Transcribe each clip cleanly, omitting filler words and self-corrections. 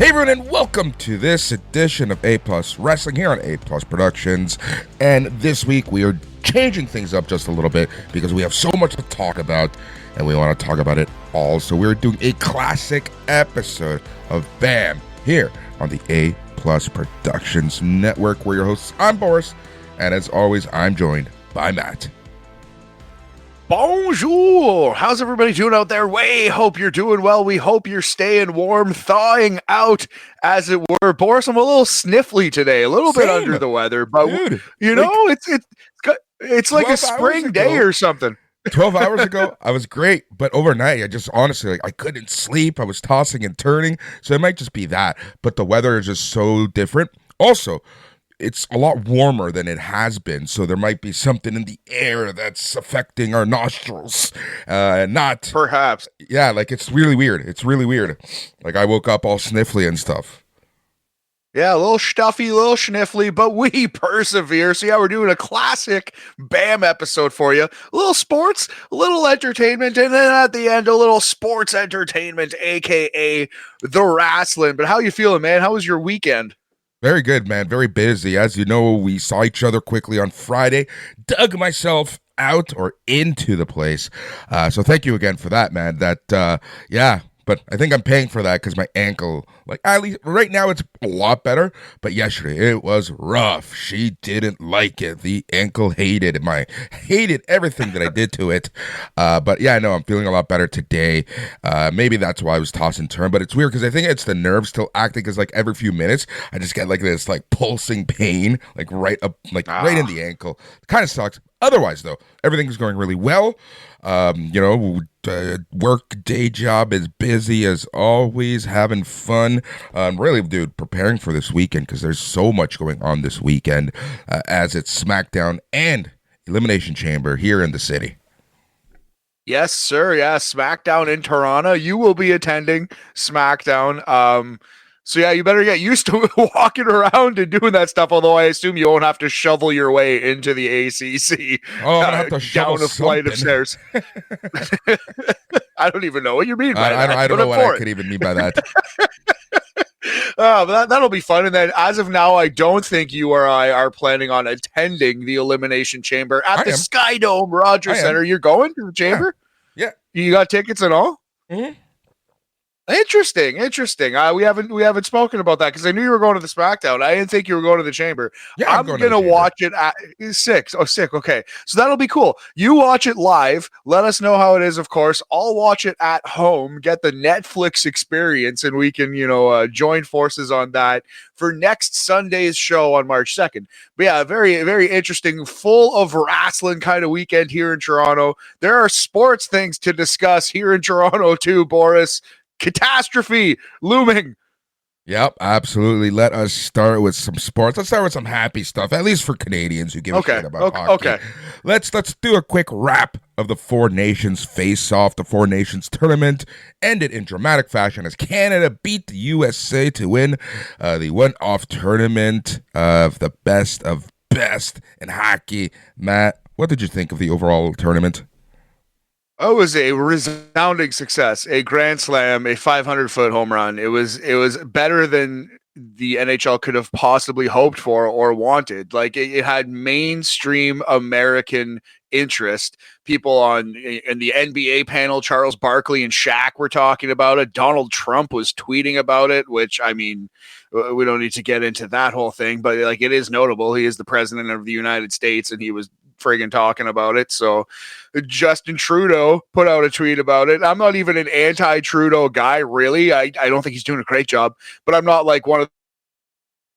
Hey everyone, and welcome to this edition of A Plus Wrestling here on A Plus Productions. And this week we are changing things up just a little bit because we have so much to talk about and we want to talk about it all. So we're doing a classic episode of BAM here on the A Plus Productions Network. We're your hosts. I'm Boris, and as always, I'm joined by Matt. Bonjour! How's everybody doing out there? We hope you're doing well. We hope you're staying warm, thawing out, as it were. Boris, I'm a little sniffly today, a little bit under the weather, but dude, it's like a spring day or something. 12 hours ago, I was great, but overnight, I just honestly, I couldn't sleep. I was tossing and turning, so it might just be that, but the weather is just so different. Also, it's a lot warmer than it has been, so there might be something in the air that's affecting our nostrils. Perhaps. Yeah, like it's really weird. It's really weird. Like I woke up all sniffly and stuff. Yeah, a little stuffy, a little sniffly, but we persevere. So yeah, we're doing a classic BAM episode for you. A little sports, a little entertainment, and then at the end, a little sports entertainment, aka the rasslin. But how you feeling, man? How was your weekend? Very good, man. Very busy. As you know, we saw each other quickly on Friday. Dug myself out or into the place. So thank you again for that, man. But I think I'm paying for that because my ankle, like at least right now it's a lot better, but yesterday it was rough. She didn't like it. The ankle hated everything that I did to it. But yeah, I know I'm feeling a lot better today. Maybe that's why I was toss and turn, but it's weird because I think it's the nerves still acting because like every few minutes I just get like this like pulsing pain, like right up, like right in the ankle. It kind of sucks. Otherwise though, everything is going really well. Work day job is busy as always, having fun. Really, dude, preparing for this weekend because there's so much going on this weekend as it's SmackDown and Elimination Chamber here in the city. Yes, sir. Yeah, SmackDown in Toronto. You will be attending SmackDown. So yeah, you better get used to walking around and doing that stuff. Although I assume you won't have to shovel your way into the ACC. Oh, I'm gonna have to shovel down a flight of stairs. I don't even know what you mean by that. I don't know what I could even mean by that. But that'll be fun. And then as of now, I don't think you or I are planning on attending the Elimination Chamber at the Sky Dome Rogers Center. You're going to the chamber? Yeah. You got tickets and all? Mm-hmm. Interesting. We haven't spoken about that because I knew you were going to the SmackDown. I didn't think you were going to the chamber. Yeah, I'm gonna watch it at 6. Oh, sick. Okay, so that'll be cool. You watch it live. Let us know how it is. Of course, I'll watch it at home. Get the Netflix experience, and we can join forces on that for next Sunday's show on March 2nd. But yeah, very very interesting, full of wrestling kind of weekend here in Toronto. There are sports things to discuss here in Toronto too, Boris. Catastrophe looming. Yep, absolutely. Let us start with some sports. Let's start with some happy stuff, at least for Canadians who give a shit about hockey. Okay. Let's do a quick wrap of the Four Nations face-off. The Four Nations tournament ended in dramatic fashion as Canada beat the USA to win the one-off tournament of the best of best in hockey. Matt, what did you think of the overall tournament? Oh, it was a resounding success, a grand slam, a 500-foot home run. It was better than the NHL could have possibly hoped for or wanted. Like it had mainstream American interest. People in the NBA panel, Charles Barkley and Shaq were talking about it. Donald Trump was tweeting about it, which I mean, we don't need to get into that whole thing, but like it is notable. He is the president of the United States, and he was friggin' talking about it. So Justin Trudeau put out a tweet about it. I'm not even an anti-Trudeau guy, really. I don't think he's doing a great job, but I'm not like one of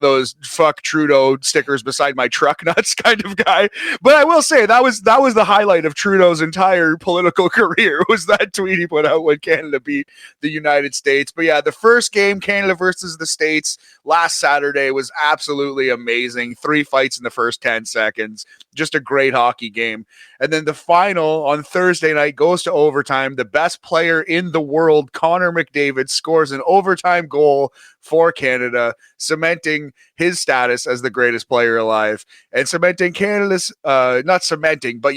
those fuck Trudeau stickers beside my truck nuts kind of guy. But I will say that was the highlight of Trudeau's entire political career, was that tweet he put out when Canada beat the United States. But yeah, the first game, Canada versus the States last Saturday, was absolutely amazing. 3 fights in the first 10 seconds. Just a great hockey game. And then the final on Thursday night goes to overtime. The best player in the world, Connor McDavid, scores an overtime goal for Canada, cementing his status as the greatest player alive and cementing Canada's, not cementing, but,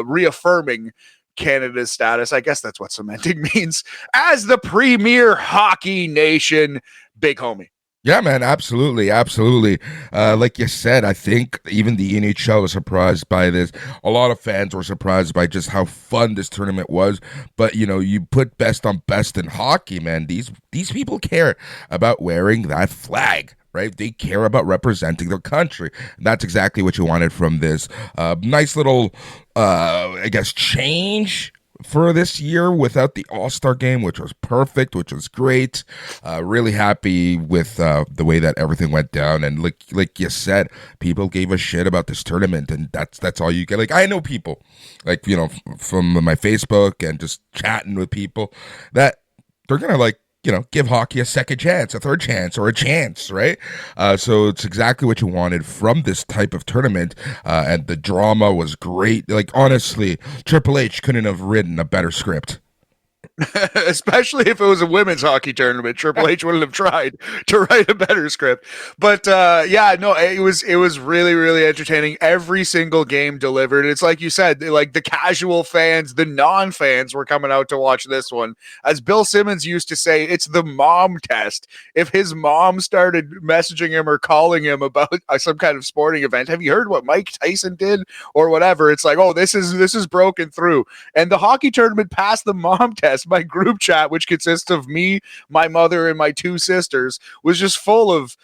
reaffirming Canada's status. I guess that's what cementing means, as the premier hockey nation. Big homie. Yeah, man, absolutely, absolutely. Like you said, I think even the NHL was surprised by this. A lot of fans were surprised by just how fun this tournament was. But you put best on best in hockey, man. These people care about wearing that flag. Right, they care about representing their country. And that's exactly what you wanted from this nice little, I guess, change for this year without the All-Star game, which was perfect, which was great. Really happy with the way that everything went down. And like you said, people gave a shit about this tournament, and that's all you get. Like, I know people, like, from my Facebook and just chatting with people, that they're gonna give hockey a second chance, a third chance, or a chance, right? So it's exactly what you wanted from this type of tournament, and the drama was great. Like, honestly, Triple H couldn't have written a better script. Especially if it was a women's hockey tournament. Triple H wouldn't have tried to write a better script. But yeah, no, it was really, really entertaining. Every single game delivered. It's like you said, like the casual fans, the non-fans were coming out to watch this one. As Bill Simmons used to say, it's the mom test. If his mom started messaging him or calling him about some kind of sporting event, have you heard what Mike Tyson did or whatever? It's like, oh, this is broken through. And the hockey tournament passed the mom test. My group chat, which consists of me, my mother, and my two sisters, was just full of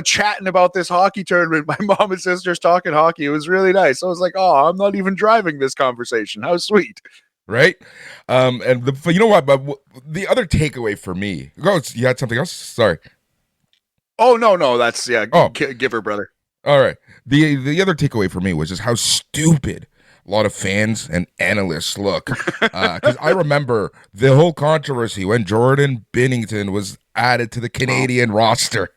chatting about this hockey tournament. My mom and sisters talking hockey. It was really nice. I was like, oh, I'm not even driving this conversation. How sweet. Right? And you know what? But the other takeaway for me, you had something else? Sorry. Oh, no. That's, yeah. Oh. Give her, brother. All right. The other takeaway for me was just how stupid a lot of fans and analysts look. Because I remember the whole controversy when Jordan Binnington was added to the Canadian roster.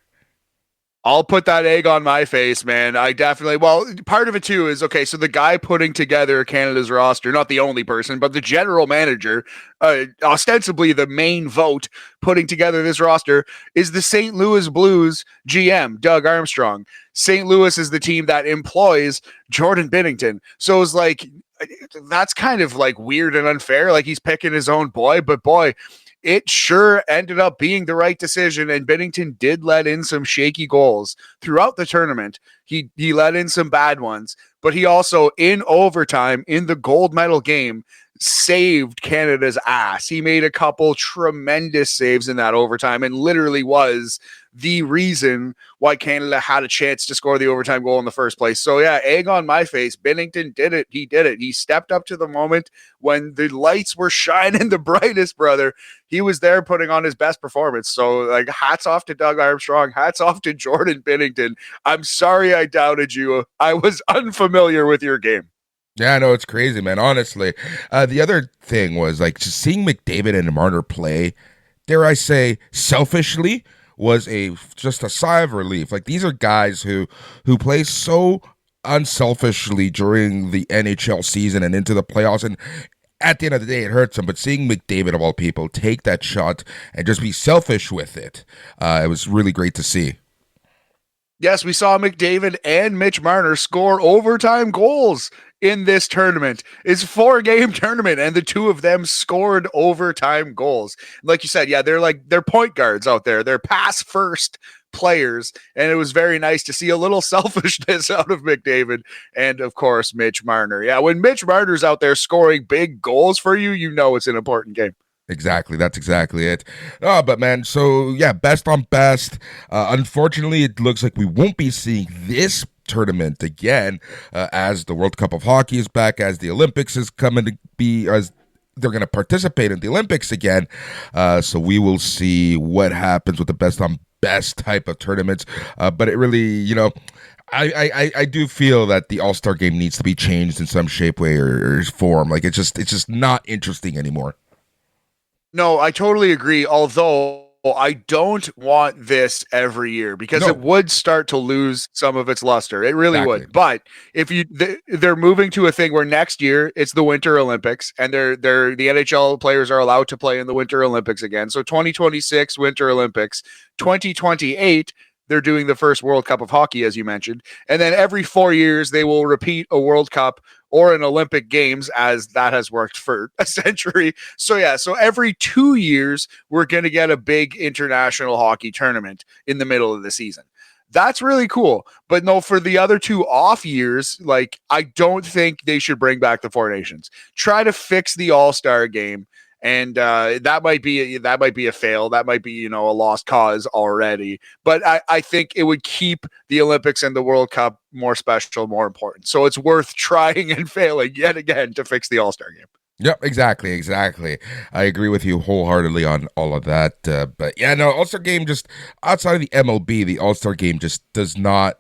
I'll put that egg on my face, man. I definitely, well, part of it too is, okay, so the guy putting together Canada's roster, not the only person, but the general manager, ostensibly the main vote putting together this roster, is the St. Louis Blues GM, Doug Armstrong. St. Louis is the team that employs Jordan Binnington. So it's like, that's kind of like weird and unfair. Like, he's picking his own boy, but boy, it sure ended up being the right decision, and Binnington did let in some shaky goals throughout the tournament. He let in some bad ones, but he also, in overtime, in the gold medal game, saved Canada's ass. He made a couple tremendous saves in that overtime and literally was the reason why Canada had a chance to score the overtime goal in the first place. So yeah, egg on my face. Binnington did it. He did it. He stepped up to the moment when the lights were shining the brightest, brother. He was there putting on his best performance. So like, hats off to Doug Armstrong. Hats off to Jordan Binnington. I'm sorry I doubted you. I was unfamiliar with your game. Yeah, no, it's crazy, man. Honestly, the other thing was like just seeing McDavid and Marner play, dare I say, selfishly, was just a sigh of relief. Like, these are guys who play so unselfishly during the NHL season and into the playoffs, and at the end of the day, it hurts them. But seeing McDavid, of all people, take that shot and just be selfish with it, it was really great to see. Yes, we saw McDavid and Mitch Marner score overtime goals in this tournament. It's a 4-game tournament, and the two of them scored overtime goals. Like you said, yeah, they're point guards out there. They're pass first players, and it was very nice to see a little selfishness out of McDavid and, of course, Mitch Marner. Yeah, when Mitch Marner's out there scoring big goals for you, you know it's an important game. Exactly. That's exactly it. But man, so yeah, best on best. Unfortunately, it looks like we won't be seeing this tournament again, as the World Cup of Hockey is back, as the Olympics is coming to be, as they're going to participate in the Olympics again. So we will see what happens with the best on best type of tournaments. But it really, I do feel that the All-Star game needs to be changed in some shape, way, or form. Like, it's just not interesting anymore. No, I totally agree. Although I don't want this every year, because it would start to lose some of its luster. It really would. But if they're moving to a thing where next year it's the Winter Olympics, and the NHL players are allowed to play in the Winter Olympics again. So 2026 Winter Olympics, 2028 they're doing the first World Cup of Hockey, as you mentioned, and then every 4 years they will repeat a World Cup or an Olympic Games, as that has worked for a century. So yeah, so every 2 years we're going to get a big international hockey tournament in the middle of the season. That's really cool. But no, for the other 2 off years, like, I don't think they should bring back the Four Nations. Try to fix the All-Star game. And that might be a fail. That might be, a lost cause already. But I think it would keep the Olympics and the World Cup more special, more important. So it's worth trying and failing yet again to fix the All-Star game. Yep, exactly. I agree with you wholeheartedly on all of that. But yeah, no, All-Star game, just outside of the MLB, the All-Star game just does not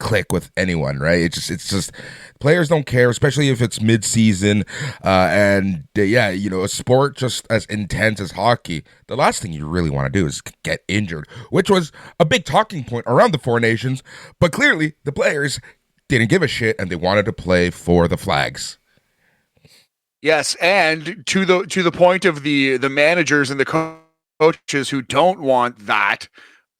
click with anyone, right? It's just players don't care, especially if it's mid-season. A sport just as intense as hockey, the last thing you really want to do is get injured, which was a big talking point around the Four Nations. But clearly, the players didn't give a shit, and they wanted to play for the flags. Yes, and to the point of the managers and the coaches who don't want that,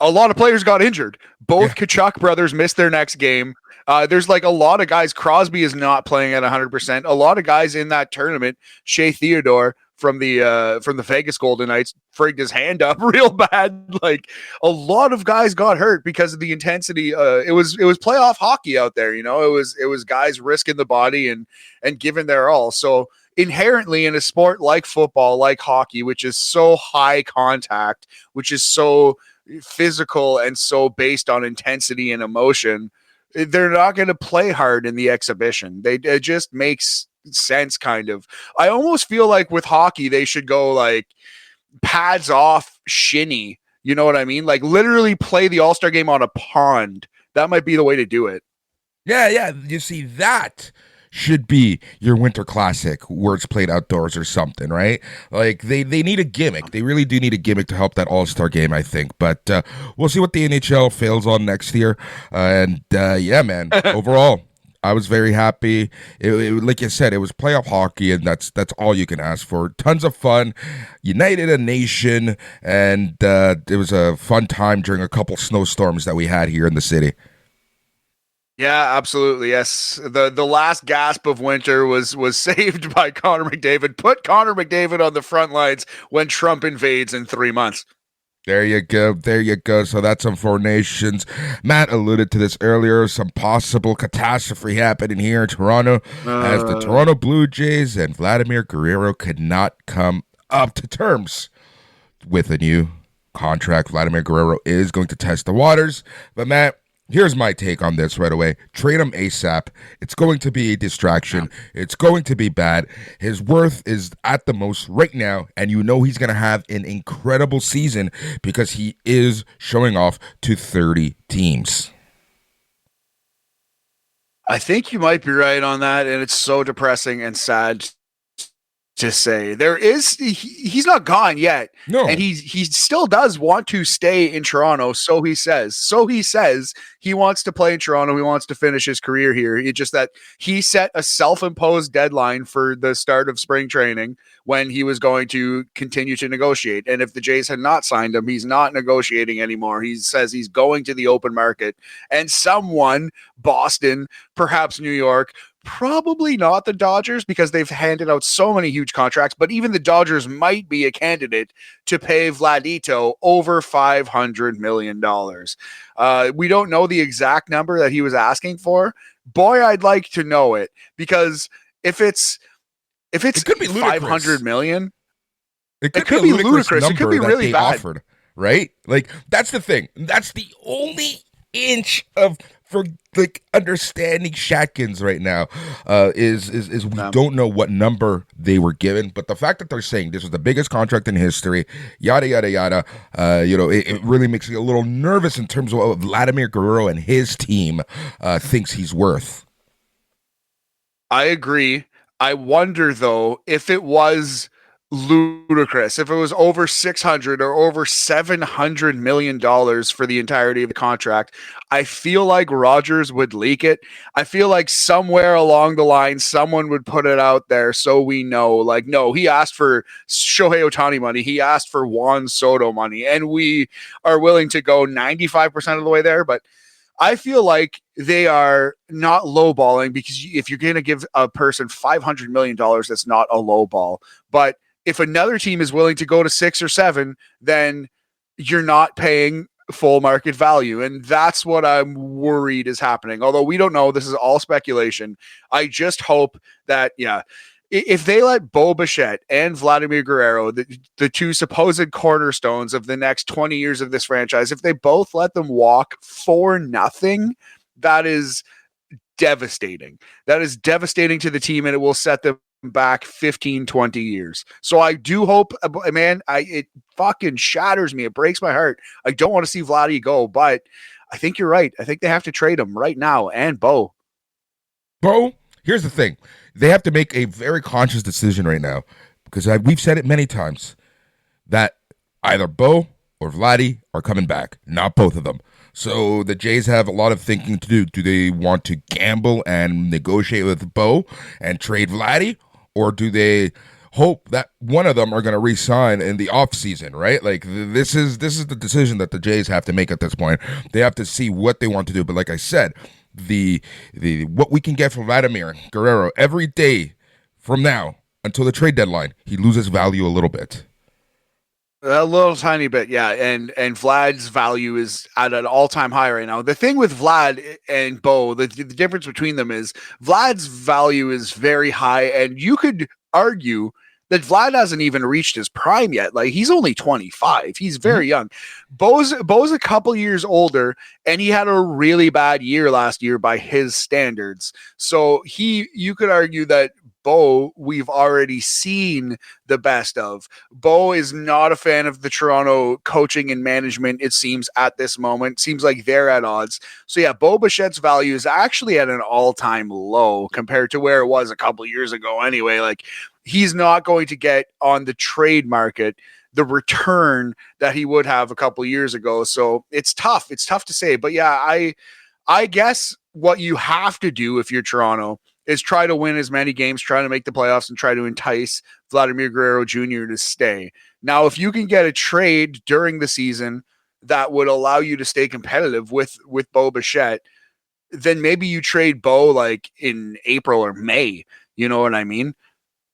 a lot of players got injured. Both Tkachuk brothers missed their next game. There's like a lot of guys. Crosby is not playing at 100%. A lot of guys in that tournament. Shea Theodore from the Vegas Golden Knights frigged his hand up real bad. Like, a lot of guys got hurt because of the intensity. It was playoff hockey out there. It was guys risking the body and giving their all. So inherently in a sport like football, like hockey, which is so high contact, which is so physical and so based on intensity and emotion, they're not going to play hard in the exhibition. It just makes sense, kind of. I almost feel like with hockey, they should go like pads off shinny. You know what I mean? Like literally play the All-Star game on a pond. That might be the way to do it. Yeah. You see, that should be your Winter Classic where it's played outdoors or something, right? Like they need a gimmick. They really do need a gimmick to help that All-Star game, I think. But we'll see what the NHL fails on next year. Yeah, man, overall, I was very happy. Like you said, it was playoff hockey, and that's all you can ask for. Tons of fun, united a nation, and it was a fun time during a couple snowstorms that we had here in the city. Yeah, absolutely. Yes. The last gasp of winter was saved by Connor McDavid. Put Connor McDavid on the front lines when Trump invades in 3 months. There you go. So that's some Four Nations. Matt alluded to this earlier. Some possible catastrophe happening here in Toronto as the Toronto Blue Jays and Vladimir Guerrero could not come up to terms with a new contract. Vladimir Guerrero is going to test the waters. But Matt, here's my take on this right away. Trade him ASAP. It's going to be a distraction. It's going to be bad. His worth is at the most right now, and he's going to have an incredible season because he is showing off to 30 teams. I think you might be right on that, and it's so depressing and sad to say. He's not gone yet. No. And he still does want to stay in Toronto, so he says. So he says he wants to play in Toronto. He wants to finish his career here. It's just that he set a self-imposed deadline for the start of spring training when he was going to continue to negotiate. And if the Jays had not signed him, he's not negotiating anymore. He says he's going to the open market. And someone, Boston, perhaps New York, probably not the Dodgers because they've handed out so many huge contracts, but even the Dodgers might be a candidate to pay Vladito over $500 million. We don't know the exact number that he was asking for. Boy, I'd like to know it, because if it's it could be 500 million, it could be ludicrous. It could be really bad. Offered, right? Like, that's the thing. That's the only inch of for like understanding Shatkins right now is we don't know what number they were given, but the fact that they're saying this was the biggest contract in history, yada yada yada, it really makes me a little nervous in terms of what Vladimir Guerrero and his team thinks he's worth. I agree. I wonder though if it was ludicrous, if it was over 600 or over $700 million for the entirety of the contract. I feel like Rogers would leak it. I feel like somewhere along the line someone would put it out there so we know, like, no, he asked for Shohei Ohtani money, he asked for Juan Soto money, and we are willing to go 95% of the way there. But I feel like they are not lowballing, because if you're going to give a person $500 million, that's not a lowball. But if another team is willing to go to 6 or 7, then you're not paying full market value. And that's what I'm worried is happening. Although we don't know, this is all speculation. I just hope that, if they let Bo Bichette and Vladimir Guerrero, the two supposed cornerstones of the next 20 years of this franchise, if they both let them walk for nothing, that is devastating. That is devastating to the team, and it will set them back 15, 20 years. So I do hope, man, it fucking shatters me. It breaks my heart. I don't want to see Vladdy go, but I think you're right. I think they have to trade him right now, and Bo. Here's the thing. They have to make a very conscious decision right now, because we've said it many times that either Bo or Vladdy are coming back, not both of them. So the Jays have a lot of thinking to do. Do they want to gamble and negotiate with Bo and trade Vladdy, or do they hope that one of them are going to re-sign in the offseason, right? Like, this is the decision that the Jays have to make at this point. They have to see what they want to do. But like I said, the what we can get from Vladimir Guerrero every day from now until the trade deadline, he loses value a little bit. A little tiny bit, yeah. And Vlad's value is at an all-time high right now. The thing with Vlad and Bo, the difference between them is Vlad's value is very high, and you could argue that Vlad hasn't even reached his prime yet. Like, he's only 25. He's very young. Bo's a couple years older, and he had a really bad year last year by his standards. So you could argue that Bo, we've already seen the best of. Bo is not a fan of the Toronto coaching and management, it seems, at this moment. Seems like they're at odds. So yeah, Bo Bichette's value is actually at an all-time low compared to where it was a couple years ago anyway. Like, he's not going to get on the trade market the return that he would have a couple years ago. So it's tough. It's tough to say. But yeah, I guess what you have to do if you're Toronto is try to win as many games, try to make the playoffs, and try to entice Vladimir Guerrero Jr. to stay. Now, if you can get a trade during the season that would allow you to stay competitive with Bo Bichette, then maybe you trade Bo like in April or May. You know what I mean?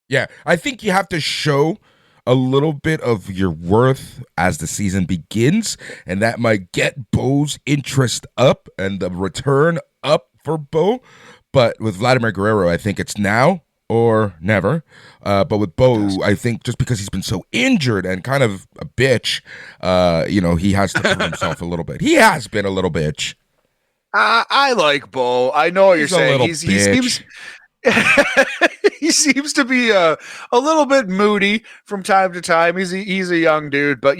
Yeah, I think you have to show a little bit of your worth as the season begins, and that might get Bo's interest up and the return up for Bo. But with Vladimir Guerrero, I think it's now or never. But with Bo, I think just because he's been so injured and kind of a bitch, he has to prove himself a little bit. He has been a little bitch. I like Bo. I know what you're saying. He seems he seems to be a little bit moody from time to time. He's a young dude, but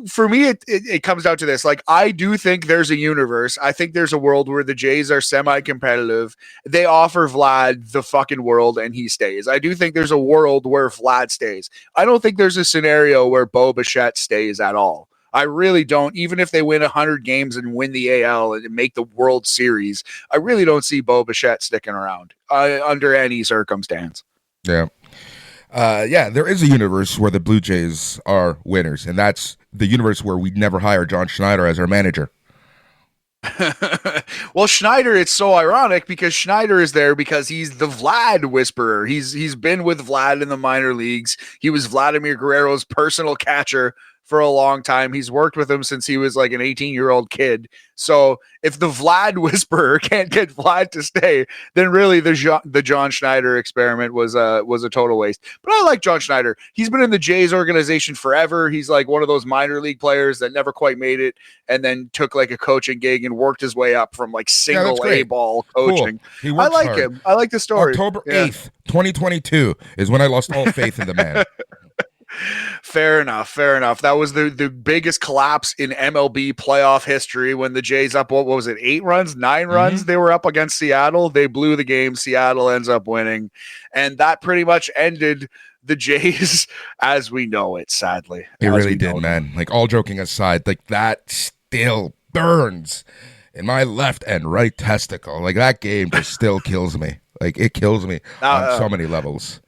for me, it comes down to this. Like, I do think there's a universe. I think there's a world where the Jays are semi-competitive. They offer Vlad the fucking world, and he stays. I do think there's a world where Vlad stays. I don't think there's a scenario where Bo Bichette stays at all. I really don't. Even if they win 100 games and win the AL and make the World Series, I really don't see Bo Bichette sticking around under any circumstance. Yeah. There is a universe where the Blue Jays are winners, and that's the universe where we'd never hire John Schneider as our manager. Well, Schneider, it's so ironic because Schneider is there because he's the Vlad whisperer. He's been with Vlad in the minor leagues. He was Vladimir Guerrero's personal catcher for a long time. He's worked with him since he was like an 18-year-old kid. So if the Vlad whisperer can't get Vlad to stay, then really the John Schneider experiment was a total waste. But I like John Schneider. He's been in the Jays organization forever. He's like one of those minor league players that never quite made it and then took like a coaching gig and worked his way up from like single A ball coaching. Cool. I like him. I like the story. October 8th, 2022 is when I lost all faith in the man. Fair enough. That was the biggest collapse in MLB playoff history when the Jays up, what was it, 8 runs, 9 runs? They were up against Seattle. They blew the game. Seattle ends up winning. And that pretty much ended the Jays as we know it, sadly. It really did, man. Like, all joking aside, like, that still burns in my left and right testicle. Like, that game just still kills me. Like, it kills me on so many levels.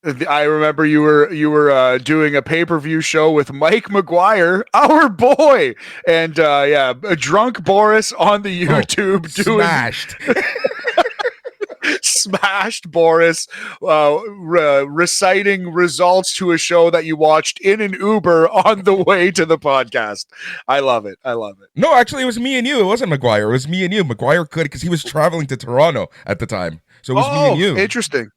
I remember you were doing a pay-per-view show with Mike McGuire, our boy, and a drunk Boris on the Oh, YouTube doing smashed. smashed Boris, reciting results to a show that you watched in an Uber on the way to the podcast. I love it. I love it. No, actually, it was me and you. It wasn't McGuire. It was me and you. McGuire could because he was traveling to Toronto at the time. So it was me and you. Interesting.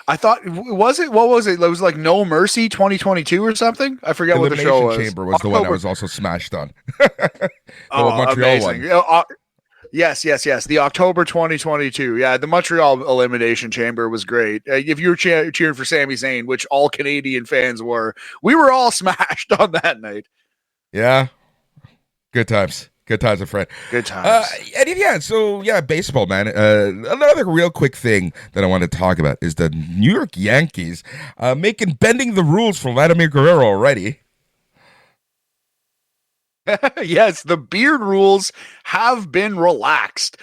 I thought was it? What was it? It was like No Mercy 2022 or something. I forget what the show was. Elimination Chamber was the one I was also smashed on. Amazing. Yes. The October 2022. Yeah, the Montreal Elimination Chamber was great. If you were cheering for Sami Zayn, which all Canadian fans were, we were all smashed on that night. Yeah. Good times. Good times, my friend. Good times. Baseball, man. Another real quick thing that I want to talk about is the New York Yankees bending the rules for Vladimir Guerrero already. Yes, the beard rules have been relaxed.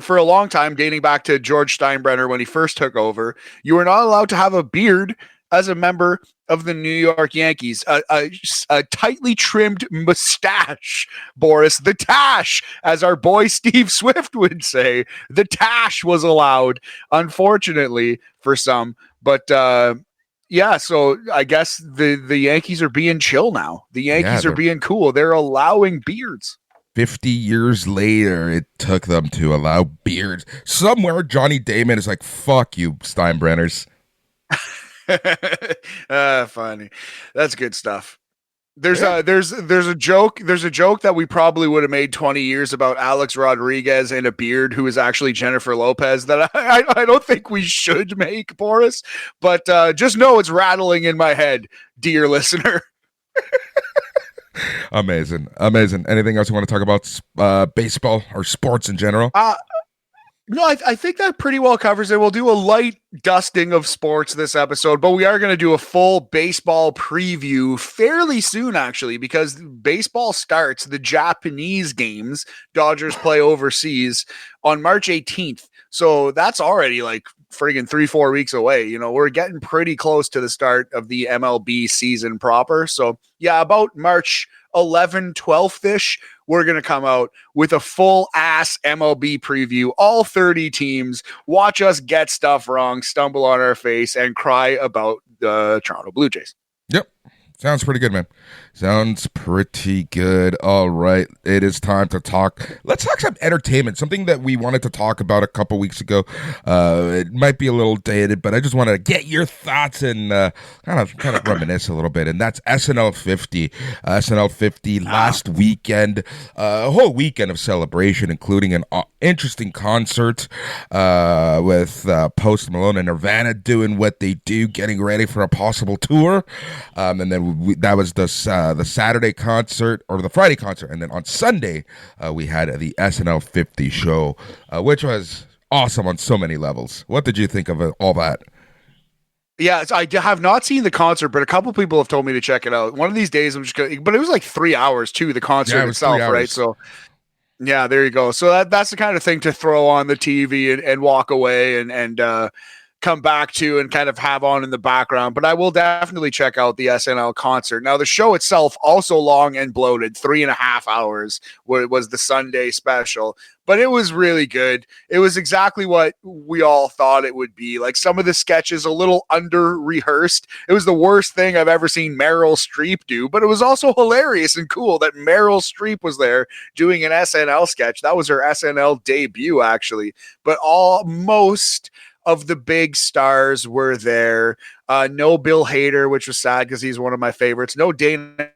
For a long time, dating back to George Steinbrenner when he first took over, you were not allowed to have a beard as a member of the New York Yankees. A tightly trimmed mustache, Boris, the tash, as our boy Steve Swift would say. The tash was allowed, unfortunately, for some. But so I guess the Yankees are being chill now. The Yankees are being cool. They're allowing beards. 50 years later, it took them to allow beards. Somewhere, Johnny Damon is like, fuck you, Steinbrenners. Funny. That's good stuff. There's a joke that we probably would have made 20 years about Alex Rodriguez and a beard who is actually Jennifer Lopez that I don't think we should make, Boris, but just know it's rattling in my head, dear listener. Amazing. Anything else you want to talk about baseball or sports in general? No, I think that pretty well covers it. We'll do a light dusting of sports this episode, but we are going to do a full baseball preview fairly soon, actually, because baseball starts, the Japanese games, Dodgers play overseas on March 18th. So that's already like friggin' 3-4 weeks away. You know, we're getting pretty close to the start of the MLB season proper. So yeah, about March 11, 12th-ish, we're going to come out with a full ass MLB preview, all 30 teams, watch us get stuff wrong, stumble on our face, and cry about the Toronto Blue Jays. Yep. Sounds pretty good, man. Sounds pretty good. All right. It is time to talk. Let's talk some entertainment, something that we wanted to talk about a couple weeks ago. It might be a little dated, but I just wanted to get your thoughts and kind of reminisce a little bit. And that's SNL 50. SNL 50 last weekend, a whole weekend of celebration, including an interesting concert with Post Malone and Nirvana doing what they do, getting ready for a possible tour. And then that was the Saturday concert or the Friday concert, and then on Sunday we had the SNL 50 show, which was awesome on so many levels. What did you think of all that? Yeah, I have not seen the concert, but a couple people have told me to check it out. One of these days, I'm just going. But it was like 3 hours too. The concert itself, right? So yeah, there you go. So that's the kind of thing to throw on the TV and walk away and come back to and kind of have on in the background. But I will definitely check out the SNL concert. Now, the show itself also long and bloated. 3.5 hours was the Sunday special, but it was really good. It was exactly what we all thought it would be. Like, some of the sketches a little under rehearsed. It was the worst thing I've ever seen Meryl Streep do, but it was also hilarious and cool that Meryl Streep was there doing an SNL sketch. That was her SNL debut, actually. But most of the big stars were there. No Bill Hader, which was sad because he's one of my favorites. No Dana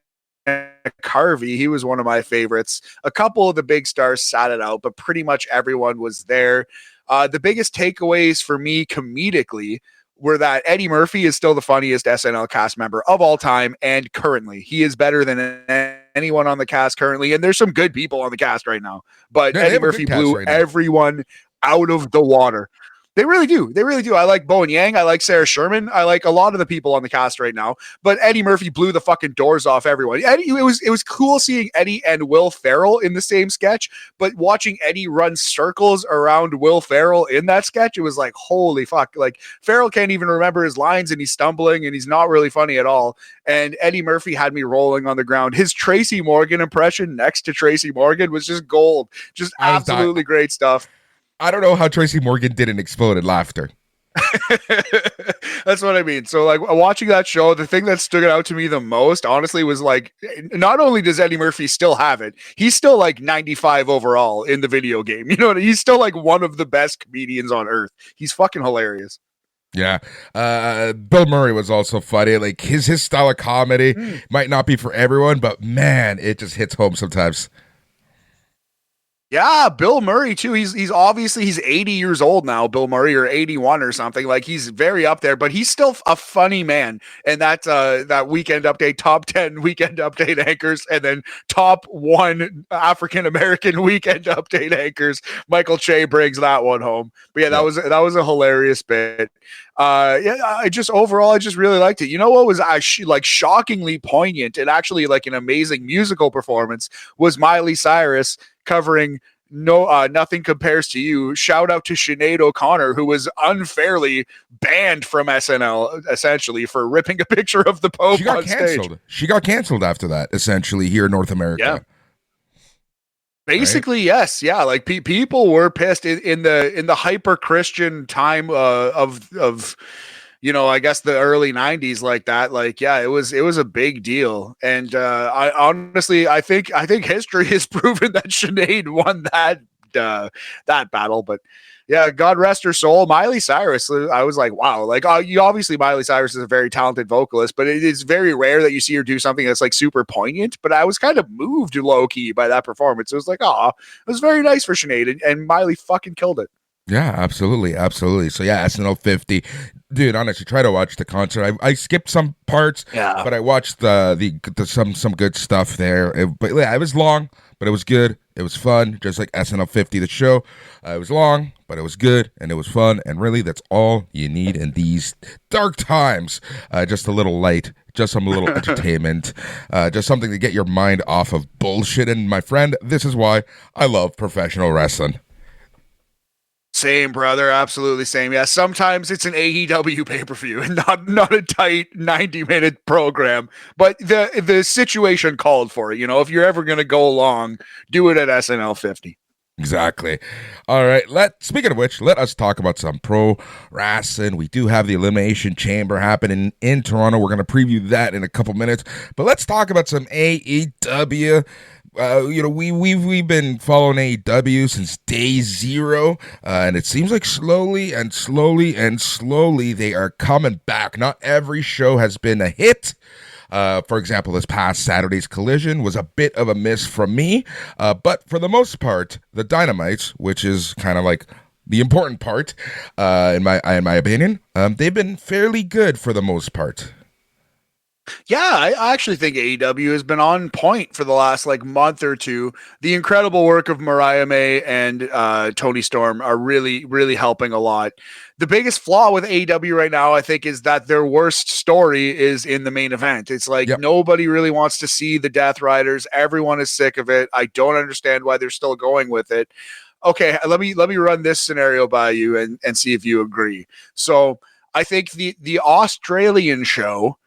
Carvey, he was one of my favorites. A couple of the big stars sat it out, but pretty much everyone was there. The biggest takeaways for me comedically were that Eddie Murphy is still the funniest SNL cast member of all time, and currently he is better than anyone on the cast currently. And there's some good people on the cast right now, but Eddie Murphy blew everyone out of the water. They really do. They really do. I like Bowen Yang. I like Sarah Sherman. I like a lot of the people on the cast right now. But Eddie Murphy blew the fucking doors off everyone. It was cool seeing Eddie and Will Ferrell in the same sketch, but watching Eddie run circles around Will Ferrell in that sketch, it was like, holy fuck. Like Ferrell can't even remember his lines and he's stumbling and he's not really funny at all. And Eddie Murphy had me rolling on the ground. His Tracy Morgan impression next to Tracy Morgan was just gold. Just absolutely great stuff. I don't know how Tracy Morgan didn't explode in laughter. That's what I mean. So like watching that show, the thing that stood out to me the most, honestly, was like, not only does Eddie Murphy still have it, he's still like 95 overall in the video game. You know, he's still like one of the best comedians on earth. He's fucking hilarious. Yeah. Bill Murray was also funny. Like his style of comedy might not be for everyone, but man, it just hits home sometimes. Yeah, Bill Murray too. He's obviously he's 80 years old now, Bill Murray, or 81 or something. Like he's very up there, but he's still a funny man. And that Weekend Update top 10 Weekend Update anchors, and then top 1 African American Weekend Update anchors. Michael Che brings that one home. But yeah, that was a hilarious bit. I just really liked it. You know what was actually like shockingly poignant and actually like an amazing musical performance was Miley Cyrus covering Nothing Compares to You. Shout out to Sinead O'Connor, who was unfairly banned from SNL essentially for ripping a picture of the Pope on stage. She got canceled after that, essentially, here in North America. Yeah. Basically, right? Yes, yeah. Like people were pissed in the hyper Christian time of I guess the early 90s like that. Like, yeah, it was a big deal. And I honestly, I think history has proven that Sinead won that battle. But yeah, God rest her soul. Miley Cyrus, I was like, wow. Like, obviously Miley Cyrus is a very talented vocalist, but it is very rare that you see her do something that's like super poignant. But I was kind of moved low key by that performance. It was like, it was very nice for Sinead, and Miley fucking killed it. Yeah, absolutely. So yeah, SNL 50. Dude, honestly, try to watch the concert. I skipped some parts, but I watched some good stuff there. But yeah, it was long, but it was good. It was fun, just like SNL 50, the show. It was long, but it was good, and it was fun. And really, that's all you need in these dark times. Just a little light, just some little entertainment, just something to get your mind off of bullshit. And my friend, this is why I love professional wrestling. Same, brother. Absolutely same. Yeah, sometimes it's an AEW pay-per-view and not a tight 90-minute program, but the situation called for it. If you're ever going to go long, do it at SNL 50. Exactly. All right. Speaking of which, let us talk about some pro wrestling. We do have the Elimination Chamber happening in Toronto. We're going to preview that in a couple minutes, but let's talk about some AEW. We've been following AEW since day zero, and it seems like slowly they are coming back. Not every show has been a hit. For example, this past Saturday's Collision was a bit of a miss from me, but for the most part, the Dynamites, which is kind of like the important part, in my opinion, they've been fairly good for the most part. Yeah, I actually think AEW has been on point for the last month or two. The incredible work of Mariah May and Toni Storm are really, really helping a lot. The biggest flaw with AEW right now, I think, is that their worst story is in the main event. It's like nobody really wants to see the Death Riders. Everyone is sick of it. I don't understand why they're still going with it. Okay, let me run this scenario by you and see if you agree. So I think the Australian show,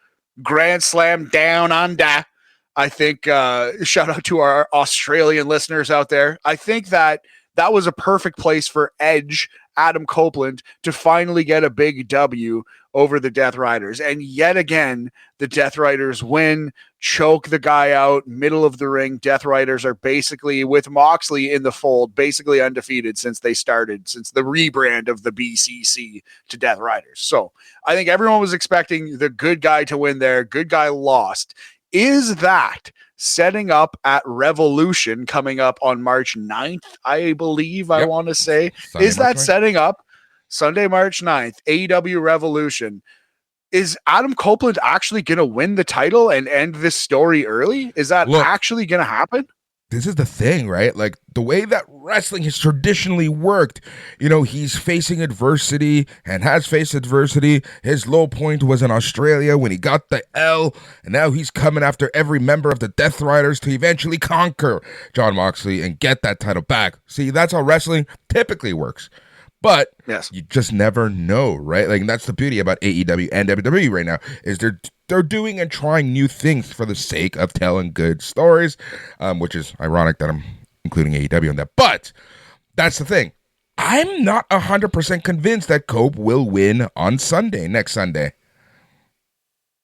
Grand Slam Down Under, I think, shout out to our Australian listeners out there. I think that was a perfect place for Edge, Adam Copeland, to finally get a big W over the Death Riders. And yet again, the Death Riders win, choke the guy out, middle of the ring. Death Riders are basically, with Moxley in the fold, basically undefeated since the rebrand of the BCC to Death Riders. So I think everyone was expecting the good guy to win there. Good guy lost. Is that setting up at Revolution coming up on March 9th, I believe, I want to say? Sunday, is that setting up Sunday, March 9th, AEW Revolution? Is Adam Copeland actually going to win the title and end this story early? Is that actually going to happen? this is the thing, right? Like the way that wrestling has traditionally worked, he's facing adversity and has faced adversity. His low point was in Australia when he got the L, and now he's coming after every member of the Death Riders to eventually conquer Jon Moxley and get that title back. See, that's how wrestling typically works. But Yes. you just never know, right? Like, and that's the beauty about AEW and WWE right now, is they're doing and trying new things for the sake of telling good stories, which is ironic that I'm including AEW in that. But that's the thing. I'm not 100% convinced that Cope will win on Sunday, next Sunday.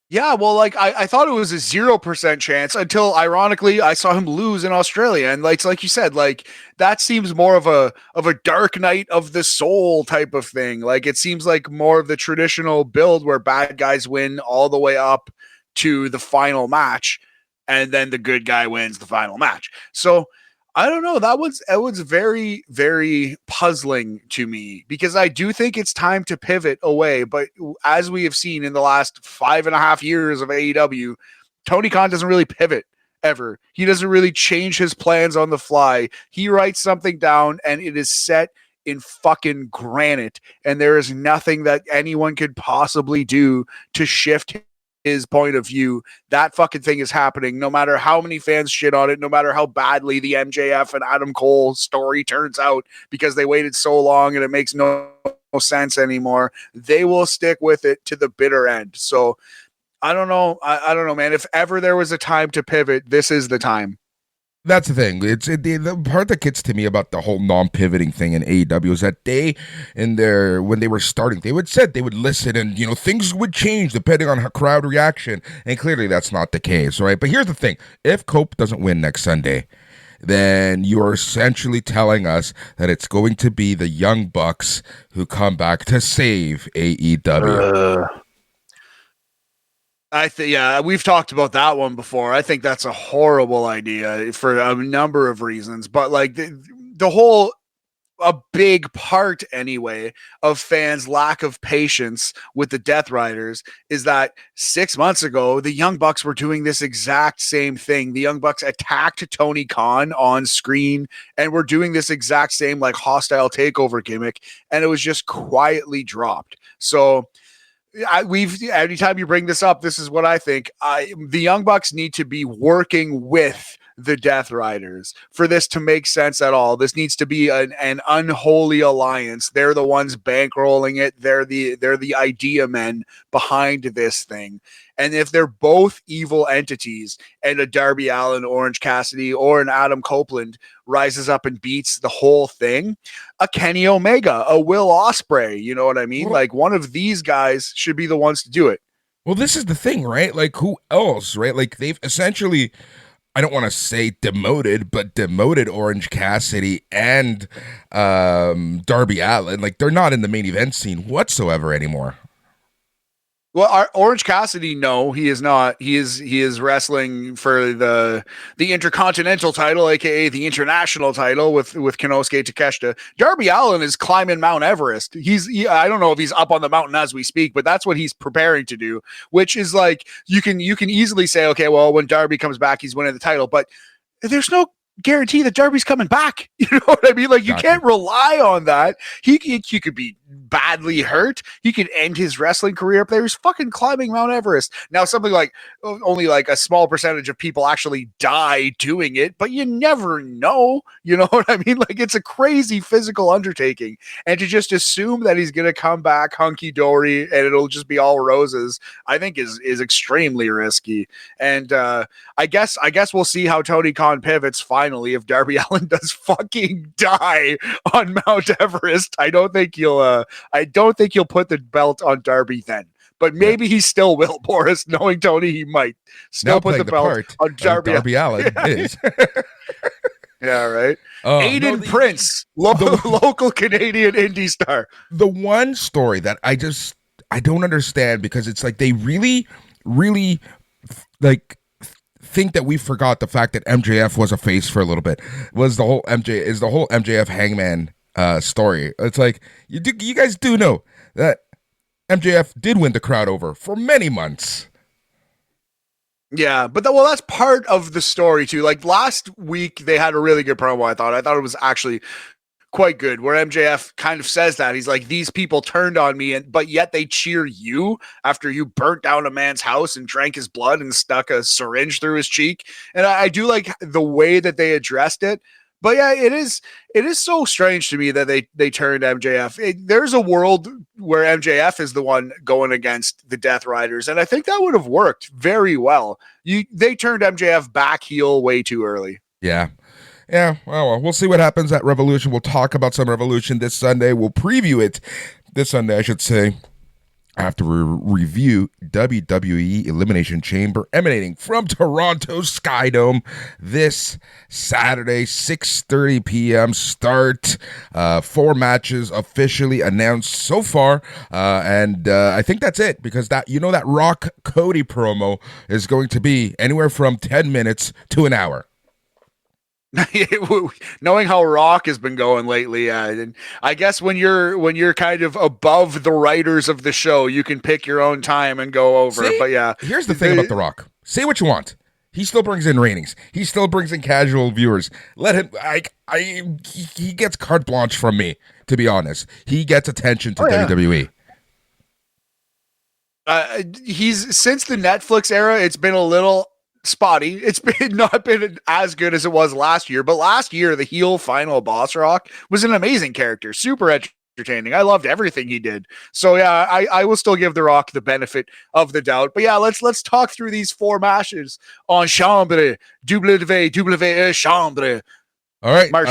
Yeah, well, like I thought it was a 0% chance until ironically I saw him lose in Australia. And like, it's like you said, like that seems more of a dark night of the soul type of thing. Like it seems like more of the traditional build where bad guys win all the way up to the final match, and then the good guy wins the final match. So I don't know. That was very, very puzzling to me because I do think it's time to pivot away. But as we have seen in the last 5.5 years of AEW, Tony Khan doesn't really pivot ever. He doesn't really change his plans on the fly. He writes something down and it is set in fucking granite. And there is nothing that anyone could possibly do to shift his point of view. That fucking thing is happening no matter how many fans shit on it, no matter how badly the MJF and Adam Cole story turns out because they waited so long and it makes no sense anymore. They will stick with it to the bitter end. So I don't know. I don't know, man. If ever there was a time to pivot, this is the time. That's the thing. The part that gets to me about the whole non-pivoting thing in AEW is that when they were starting, they would listen and things would change depending on crowd reaction, and clearly that's not the case, right? But here's the thing: if Cope doesn't win next Sunday, then you're essentially telling us that it's going to be the Young Bucks who come back to save AEW. Yeah, we've talked about that one before. I think that's a horrible idea for a number of reasons, but like the whole, a big part anyway of fans' lack of patience with the Death Riders is that 6 months ago, the Young Bucks were doing this exact same thing. The Young Bucks attacked Tony Khan on screen and were doing this exact same like hostile takeover gimmick, and it was just quietly dropped. So anytime you bring this up, this is what I think. The Young Bucks need to be working with the Death Riders for this to make sense at all. This needs to be an unholy alliance. They're the ones bankrolling it. They're the idea men behind this thing. And if they're both evil entities and a Darby Allin, Orange Cassidy, or an Adam Copeland rises up and beats the whole thing, a Kenny Omega, a Will Ospreay, you know what I mean? Well, like one of these guys should be the ones to do it. Well, this is the thing, right? Like, who else, right? Like, they've essentially, I don't want to say demoted Orange Cassidy and Darby Allin. Like, they're not in the main event scene whatsoever anymore. Well, Orange Cassidy, no, he is not. He is wrestling for the Intercontinental title, aka the international title, with Konosuke Takeshita. Darby Allin is climbing Mount Everest. I don't know if he's up on the mountain as we speak, but that's what he's preparing to do. Which is like you can easily say, okay, well, when Darby comes back, he's winning the title, but there's no guarantee that Darby's coming back. You know what I mean? Like, you can't rely on that. He could be badly hurt. He could end his wrestling career up there. He's fucking climbing Mount Everest. Now, something like only like a small percentage of people actually die doing it, but you never know. You know what I mean? Like, it's a crazy physical undertaking. And to just assume that he's going to come back hunky-dory and it'll just be all roses, I think is extremely risky. And I guess we'll see how Tony Khan pivots finally if Darby Allin does fucking die on Mount Everest. I don't think he'll put the belt on Darby then. But maybe he still will, Boris. Knowing Tony, he might still put the belt on Darby Allin. Is. Yeah, right. Aiden Prince, local Canadian indie star. The one story that I don't understand, because it's like they really, really like think that we forgot the fact that MJF was a face for a little bit. Was the whole MJF Hangman story. It's like you guys do know that MJF did win the crowd over for many months. Yeah, but well, that's part of the story too. Like last week, they had a really good promo. I thought it was actually quite good, where MJF kind of says that he's like, these people turned on me, but yet they cheer you after you burnt down a man's house and drank his blood and stuck a syringe through his cheek. And I do like the way that they addressed it. But yeah, it is so strange to me that they turned MJF. There's a world where MJF is the one going against the Death Riders, and I think that would have worked very well. They turned MJF back heel way too early. Yeah. Yeah, well, we'll see what happens at Revolution. We'll talk about some Revolution this Sunday. We'll preview it this Sunday, I should say, after we review WWE Elimination Chamber emanating from Toronto's Skydome this Saturday, 6:30 p.m. start. 4 matches officially announced so far, and I think that's it, because that Rock Cody promo is going to be anywhere from 10 minutes to an hour. Knowing how Rock has been going lately, and I guess when you're kind of above the writers of the show, you can pick your own time and go over. See, but yeah, here's the thing about The Rock. Say what you want. He still brings in ratings. He still brings in casual viewers. Let him. He gets carte blanche from me. To be honest, he gets attention to WWE. He's since the Netflix era, it's been a little spotty. It's been not been as good as it was last year, but last year the heel final boss Rock was an amazing character, super entertaining. I loved everything he did. So yeah, I will still give The Rock the benefit of the doubt. But yeah, let's talk through these 4 matches on Chambre, WWE Chambre. All right, March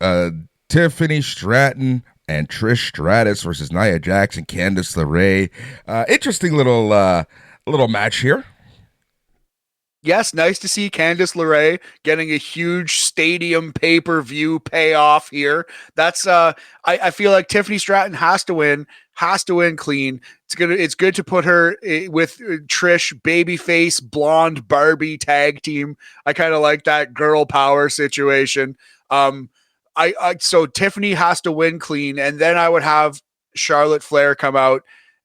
1st. Tiffany Stratton and Trish Stratus versus Nia Jax and Candice LeRae. Interesting little match here. Yes, nice to see Candice LeRae getting a huge stadium pay-per-view payoff here. That's I feel like Tiffany Stratton has to win clean. It's good to put her with Trish, babyface, blonde Barbie tag team. I kind of like that girl power situation. So Tiffany has to win clean, and then I would have Charlotte Flair come out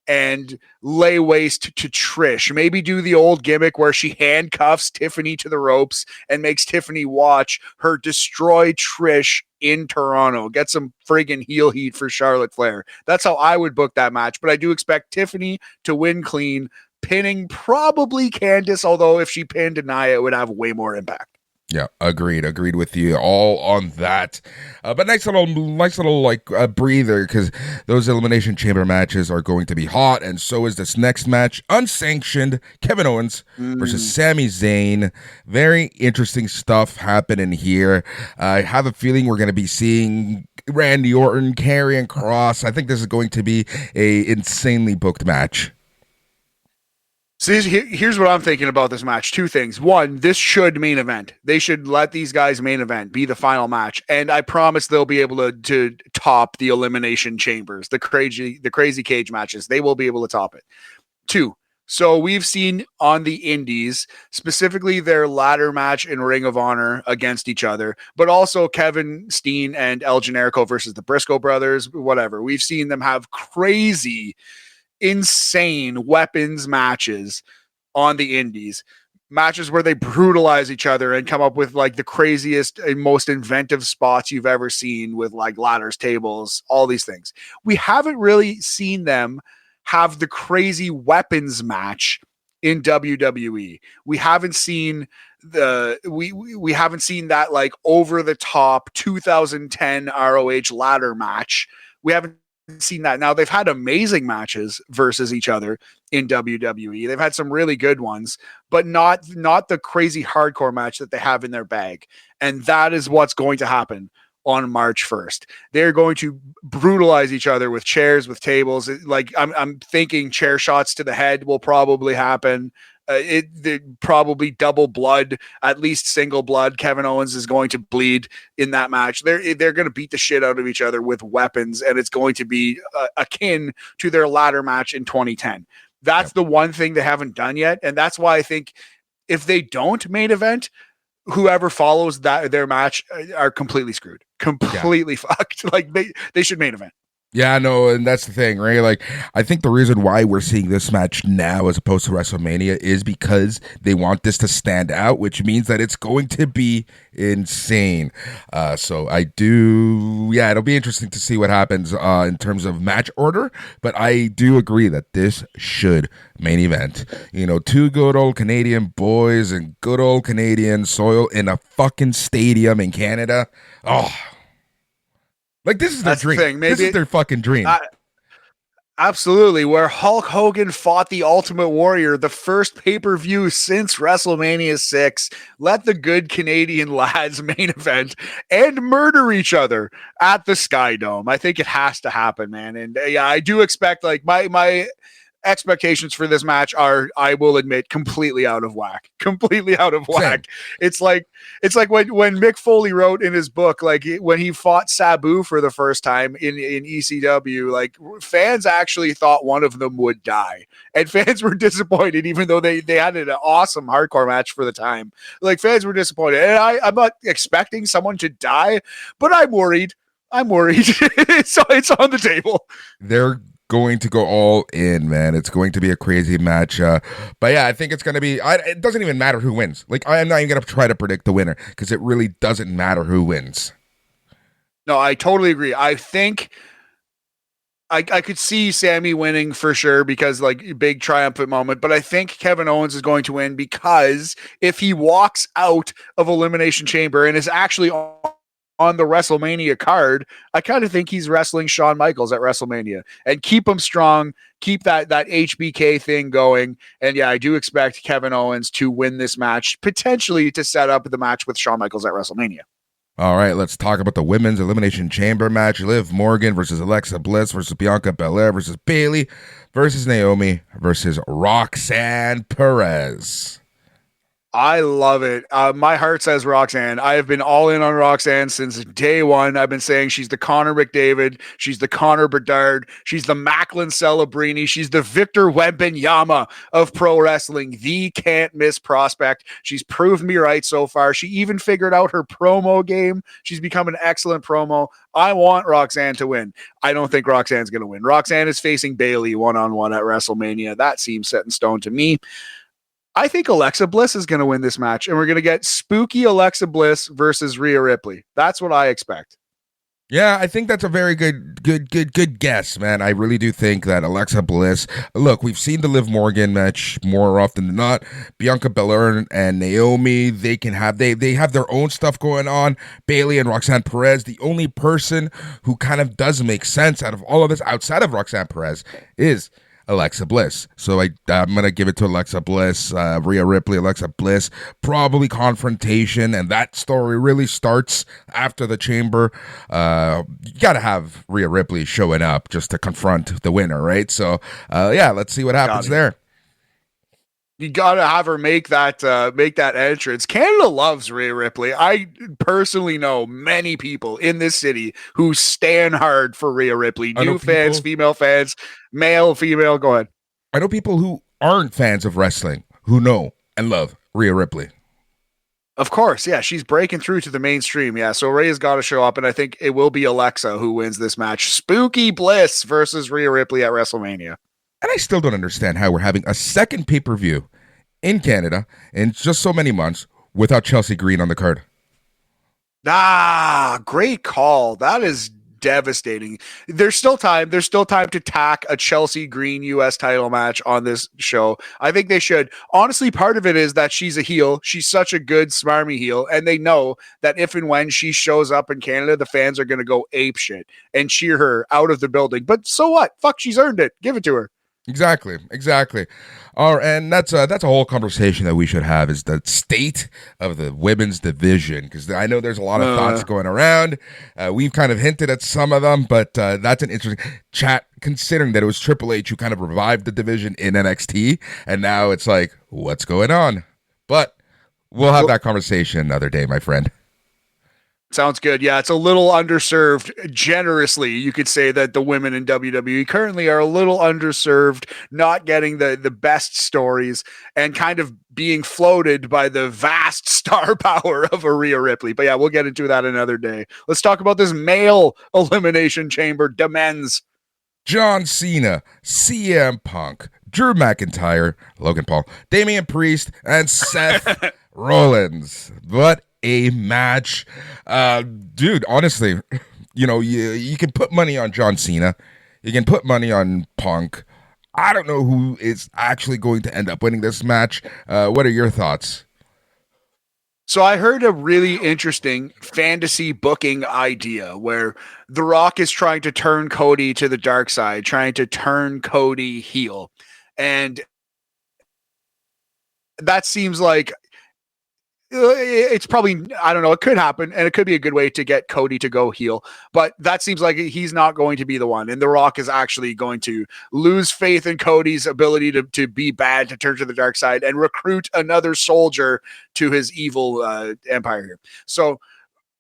and lay waste to Trish. Maybe do the old gimmick where she handcuffs Tiffany to the ropes and makes Tiffany watch her destroy Trish in Toronto. Get some friggin' heel heat for Charlotte Flair. That's how I would book that match. But I do expect Tiffany to win clean, pinning probably Candice, although if she pinned Nia, it would have way more impact. Yeah, agreed with you all on that. But nice little breather, because those Elimination Chamber matches are going to be hot, and so is this next match, unsanctioned Kevin Owens versus Sami Zayn. Very interesting stuff happening here. I have a feeling we're going to be seeing Randy Orton, Karrion Kross. I think this is going to be a insanely booked match. So here's what I'm thinking about this match. 2 things. 1, this should main event. They should let these guys main event, be the final match. And I promise they'll be able to top the Elimination Chambers, the crazy cage matches. They will be able to top it. 2, so we've seen on the indies, specifically their ladder match in Ring of Honor against each other, but also Kevin Steen and El Generico versus the Briscoe brothers, whatever. We've seen them have crazy, insane weapons matches on the indies, matches where they brutalize each other and come up with like the craziest and most inventive spots you've ever seen, with like ladders, tables, all these things. We haven't really seen them have the crazy weapons match in WWE. We haven't seen we haven't seen that like over the top 2010 ROH ladder match. We haven't seen that. Now, they've had amazing matches versus each other in WWE. They've had some really good ones, but not the crazy hardcore match that they have in their bag. And that is what's going to happen on March 1st. They're going to brutalize each other with chairs, with tables. Like I'm thinking chair shots to the head will probably happen. Probably double blood, at least single blood. Kevin Owens is going to bleed in that match. They're going to beat the shit out of each other with weapons, and it's going to be akin to their ladder match in 2010. That's the one thing they haven't done yet, and that's why I think if they don't main event, whoever follows their match are completely screwed, completely fucked. Like they should main event. Yeah, no, and that's the thing, right? Like, I think the reason why we're seeing this match now as opposed to WrestleMania is because they want this to stand out, which means that it's going to be insane. So I do, yeah, it'll be interesting to see what happens in terms of match order, but I do agree that this should main event. You know, two good old Canadian boys and good old Canadian soil in a fucking stadium in Canada. Oh, like this is their That's the dream. thing. This is Maybe their fucking dream. absolutely, where Hulk Hogan fought the Ultimate Warrior, the first pay-per-view since WrestleMania 6. Let the good Canadian lads main event and murder each other at the Sky Dome. I think it has to happen, man. And yeah, I do expect like my expectations for this match are, I will admit, completely out of whack. Completely out of whack. Same. It's like when Mick Foley wrote in his book, like when he fought Sabu for the first time in ECW, like fans actually thought one of them would die, and fans were disappointed, even though they had an awesome hardcore match for the time. Like fans were disappointed, and I'm not expecting someone to die, but I'm worried. It's on the table. They're going to go all in, man. It's going to be a crazy match. But yeah, I think it's going to be, it doesn't even matter who wins. Like, I'm not even going to try to predict the winner because it really doesn't matter who wins. No, I totally agree. I think I could see Sammy winning for sure because like big triumphant moment, but I think Kevin Owens is going to win because if he walks out of Elimination Chamber and is actually on the WrestleMania card, I kind of think he's wrestling Shawn Michaels at WrestleMania and keep him strong, keep that HBK thing going. And yeah, I do expect Kevin Owens to win this match, potentially to set up the match with Shawn Michaels at WrestleMania. All right, let's talk about the women's Elimination Chamber match. Liv Morgan versus Alexa Bliss versus Bianca Belair versus Bayley versus Naomi versus Roxanne Perez. I love it. My heart says Roxanne. I have been all in on Roxanne since day one. I've been saying she's the Connor McDavid. She's the Connor Bedard. She's the Macklin Celebrini. She's the Victor Wembanyama of pro wrestling. The can't miss prospect. She's proved me right so far. She even figured out her promo game. She's become an excellent promo. I want Roxanne to win. I don't think Roxanne's going to win. Roxanne is facing Bayley one-on-one at WrestleMania. That seems set in stone to me. I think Alexa Bliss is going to win this match, and we're going to get spooky Alexa Bliss versus Rhea Ripley. That's what I expect. Yeah, I think that's a very good guess, man. I really do think that Alexa Bliss. Look, we've seen the Liv Morgan match more often than not. Bianca Belair and Naomi, they have their own stuff going on. Bayley and Roxanne Perez, the only person who kind of does make sense out of all of this outside of Roxanne Perez is Alexa Bliss. So I'm going to give it to Alexa Bliss, Rhea Ripley, Alexa Bliss, probably confrontation. And that story really starts after the chamber. You got to have Rhea Ripley showing up just to confront the winner, right? So, yeah, let's see what happens there. You gotta have her make that entrance. Canada loves Rhea Ripley. I personally know many people in this city who stand hard for Rhea Ripley. New fans, female fans, male, female. Go ahead. I know people who aren't fans of wrestling who know and love Rhea Ripley. Of course, yeah, she's breaking through to the mainstream. Yeah, so Rhea's got to show up, and I think it will be Alexa who wins this match. Spooky Bliss versus Rhea Ripley at WrestleMania. And I still don't understand how we're having a second pay-per-view in Canada in just so many months without Chelsea Green on the card. Great call. That is devastating. There's still time. There's still time to tack a Chelsea Green US title match on this show. I think they should. Honestly, part of it is that she's a heel. She's such a good, smarmy heel. And they know that if and when she shows up in Canada, the fans are going to go ape shit and cheer her out of the building. But so what? Fuck, she's earned it. Give it to her. Exactly. And that's a whole conversation that we should have, is the state of the women's division, because I know there's a lot of thoughts going around. We've kind of hinted at some of them, but that's an interesting chat, considering that it was Triple H who kind of revived the division in NXT, and now it's like, what's going on? But we'll have that conversation another day, my friend. Sounds good. Yeah, it's a little underserved. Generously, you could say that the women in WWE currently are a little underserved, not getting the best stories, and kind of being floated by the vast star power of a Rhea Ripley. But yeah, we'll get into that another day. Let's talk about this male elimination chamber, the men's. John Cena, CM Punk, Drew McIntyre, Logan Paul, Damian Priest, and Seth Rollins. What a match. Dude, honestly, you can put money on John Cena. You can put money on Punk. I don't know who is actually going to end up winning this match. What are your thoughts? So I heard a really interesting fantasy booking idea where The Rock is trying to turn Cody to the dark side, trying to turn Cody heel. And that seems like it's probably, I don't know, it could happen, and it could be a good way to get Cody to go heel, but that seems like he's not going to be the one, and The Rock is actually going to lose faith in Cody's ability to be bad, to turn to the dark side, and recruit another soldier to his evil empire here. So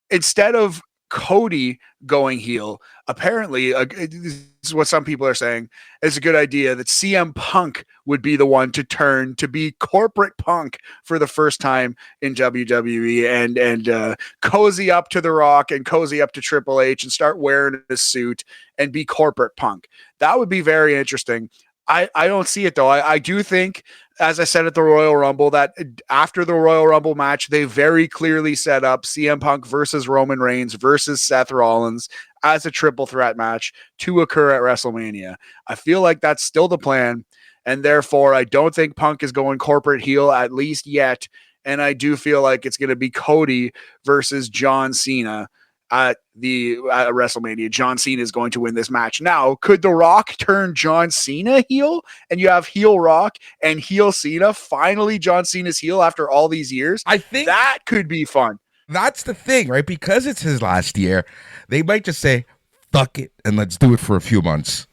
instead of Cody going heel, apparently, this is what some people are saying, it's a good idea that CM Punk would be the one to turn to be corporate Punk for the first time in WWE, and cozy up to The Rock and cozy up to Triple H and start wearing a suit and be corporate Punk. That would be very interesting. I don't see it, though. I do think, as I said at the Royal Rumble, that after the Royal Rumble match, they very clearly set up CM Punk versus Roman Reigns versus Seth Rollins as a triple threat match to occur at WrestleMania. I feel like that's still the plan, and therefore I don't think Punk is going corporate heel, at least yet, and I do feel like it's going to be Cody versus John Cena at WrestleMania. John Cena is going to win this match. Now, could The Rock turn John Cena heel, and you have heel Rock and heel Cena? Finally, John Cena's heel after all these years. I think that could be fun. That's the thing, right? Because it's his last year, they might just say, fuck it, and let's do it for a few months.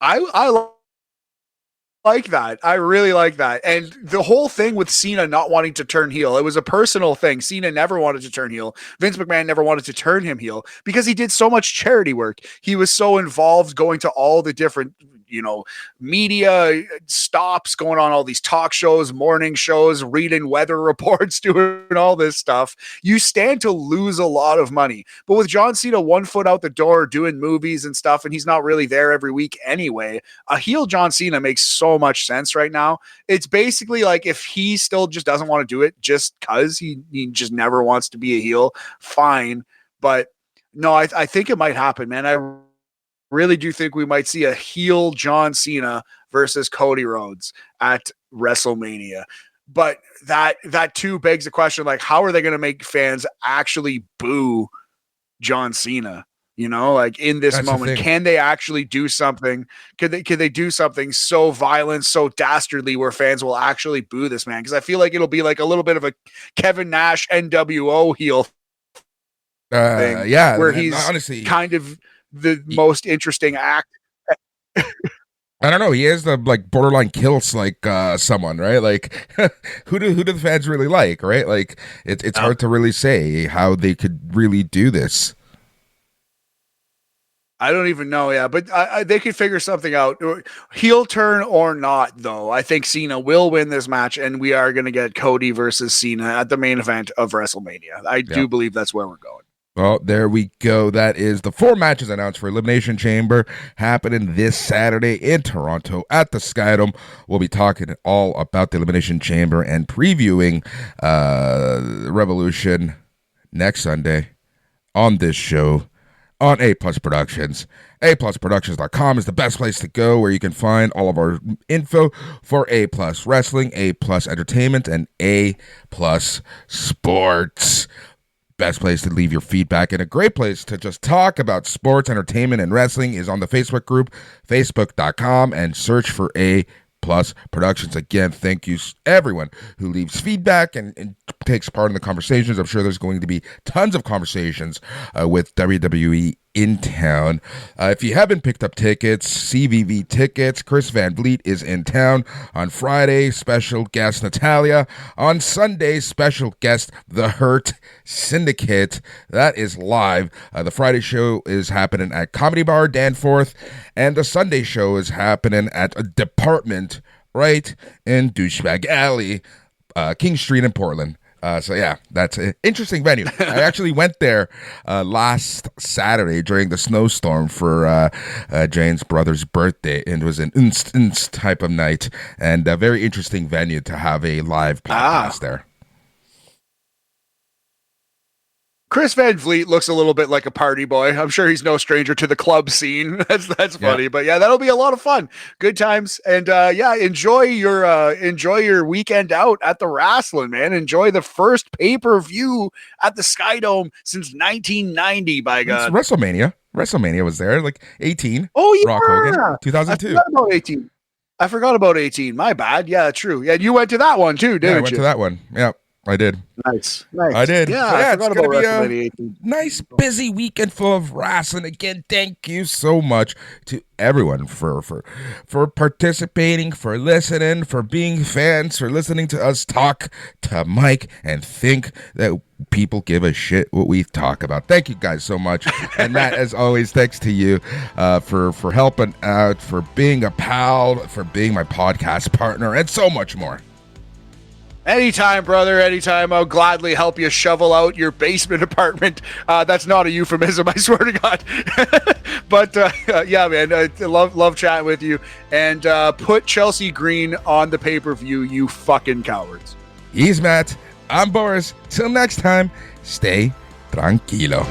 I like that. I really like that. And the whole thing with Cena not wanting to turn heel, it was a personal thing. Cena never wanted to turn heel. Vince McMahon never wanted to turn him heel because he did so much charity work. He was so involved going to all the different, media stops, going on all these talk shows, morning shows, reading weather reports, doing all this stuff. You stand to lose a lot of money. But with John Cena 1 foot out the door doing movies and stuff, and he's not really there every week anyway, a heel John Cena makes so much sense right now. It's basically like if he still just doesn't want to do it just because he just never wants to be a heel, fine. But no, I think it might happen, man. I really do think we might see a heel John Cena versus Cody Rhodes at WrestleMania. But that too begs the question, like, how are they going to make fans actually boo John Cena? Like in this That's moment, can they actually do something? Could they do something so violent, so dastardly where fans will actually boo this man? Because I feel like it'll be like a little bit of a Kevin Nash NWO heel thing, yeah, where he's honestly kind of the most interesting act. I don't know. He has the borderline kills someone, right? Like who do the fans really like, right? Like it's hard to really say how they could really do this. I don't even know, yeah, but they could figure something out. Heel turn or not, though, I think Cena will win this match, and we are going to get Cody versus Cena at the main event of WrestleMania. I do believe that's where we're going. Well, there we go. That is the 4 matches announced for Elimination Chamber happening this Saturday in Toronto at the Skydome. We'll be talking all about the Elimination Chamber and previewing Revolution next Sunday on this show on A Plus Productions. aplusproductions.com is the best place to go, where you can find all of our info for A Plus Wrestling, A Plus Entertainment, and A Plus Sports. Best place to leave your feedback and a great place to just talk about sports, entertainment, and wrestling is on the Facebook group, facebook.com, and search for A Plus Productions. Again, thank you everyone who leaves feedback and takes part in the conversations. I'm sure there's going to be tons of conversations with WWE in town. If you haven't picked up tickets, CVV tickets, Chris Van Vliet is in town on Friday. Special guest Natalia. On Sunday, special guest The Hurt Syndicate. That is live. The Friday show is happening at Comedy Bar Danforth, and the Sunday show is happening at a department right in Douchebag Alley, King Street in Portland. So yeah, that's an interesting venue. I actually went there last Saturday during the snowstorm for Jane's brother's birthday, and it was an instant type of night, and a very interesting venue to have a live podcast there. Chris Van Vliet looks a little bit like a party boy. I'm sure he's no stranger to the club scene. That's funny, but yeah, that'll be a lot of fun. Good times, and enjoy your weekend out at the Rasslin, man. Enjoy the first pay-per-view at the Sky Dome since 1990. By God, it's WrestleMania. WrestleMania was there, like 18. Oh yeah, Rock Hogan, 2002. I forgot about 18. I forgot about 18. My bad. Yeah, true. Yeah, you went to that one too, didn't you? I went to that one. Yeah. I did. Nice. I did. Yeah, so, I forgot it's going about to be a nice, busy weekend full of wrestling. Again, thank you so much to everyone for participating, for listening, for being fans, for listening to us talk to Mike and think that people give a shit what we talk about. Thank you guys so much. And Matt, as always, thanks to you for helping out, for being a pal, for being my podcast partner, and so much more. Anytime, brother, anytime. I'll gladly help you shovel out your basement apartment. That's not a euphemism, I swear to God. But yeah, man, I love chatting with you. And put Chelsea Green on the pay-per-view, you fucking cowards. He's Matt. I'm Boris. Till next time, stay tranquilo.